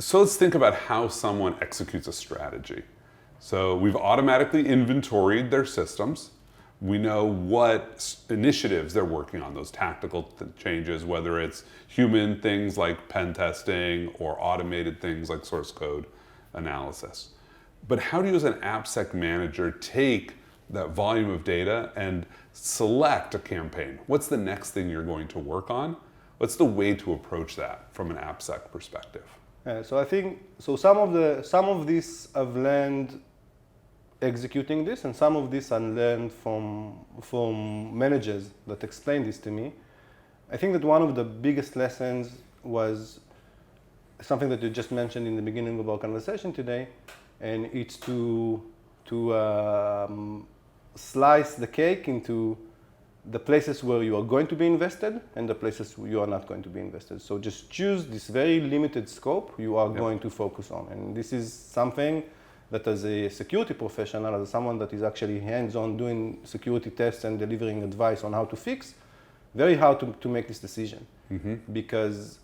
So let's think about how someone executes a strategy. So we've automatically inventoried their systems. We know what initiatives they're working on, those tactical changes, whether it's human things like pen testing or automated things like source code analysis. But how do you as an AppSec manager take that volume of data and select a campaign? What's the next thing you're going to work on? What's the way to approach that from an AppSec perspective? So I think some of these I've learned executing this, and some of this I learned from managers that explained this to me. I think that one of the biggest lessons was something that you just mentioned in the beginning of our conversation today, and it's to slice the cake into the places where you are going to be invested and the places where you are not going to be invested. So just choose this very limited scope you are going to focus on. And this is something that as a security professional, as someone that is actually hands-on doing security tests and delivering advice on how to fix, very hard to make this decision. Because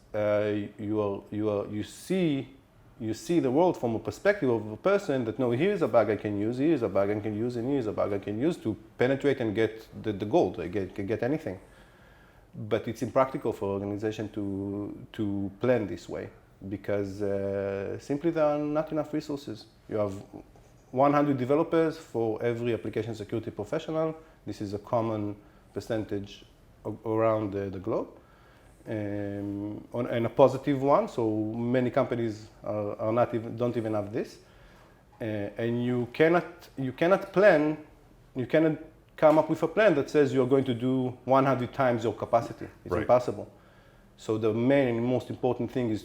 you see the world from a perspective of a person that, no, here's a bug I can use, here's a bug I can use, and here's a bug I can use to penetrate and get the gold, get anything. But it's impractical for an organization to plan this way because simply there are not enough resources. You have 100 developers for every application security professional. This is a common percentage around the globe. And a positive one, so many companies don't even have this, and you cannot come up with a plan that says you're going to do 100 times your capacity. It's impossible. So the main and most important thing is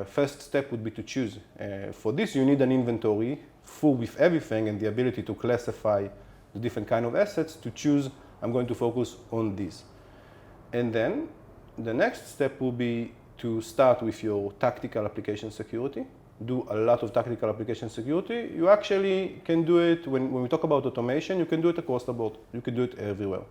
first step would be to choose. For this, you need an inventory full with everything and the ability to classify the different kind of assets to choose. I'm going to focus on these, and then the next step will be to start with your tactical application security. Do a lot of tactical application security. You actually can do it, when we talk about automation, you can do it across the board. You can do it everywhere.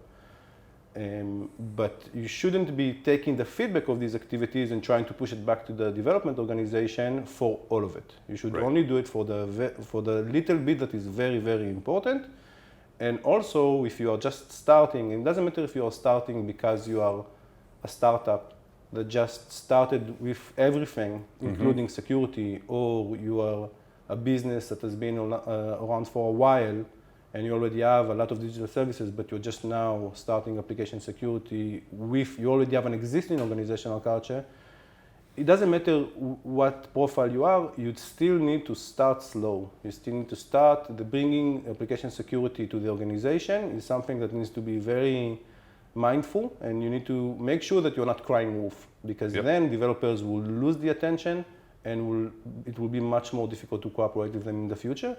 But you shouldn't be taking the feedback of these activities and trying to push it back to the development organization for all of it. You should only do it for the little bit that is very, very important. And also, if you are just starting, it doesn't matter if you are starting because you are a startup that just started with everything, including security, or you are a business that has been around for a while and you already have a lot of digital services, but you're just now starting application security you already have an existing organizational culture. It doesn't matter what profile you are, you still need to start slow. You still need to start bringing application security to the organization is something that needs to be very mindful, and you need to make sure that you're not crying wolf, because then developers will lose the attention and it will be much more difficult to cooperate with them in the future.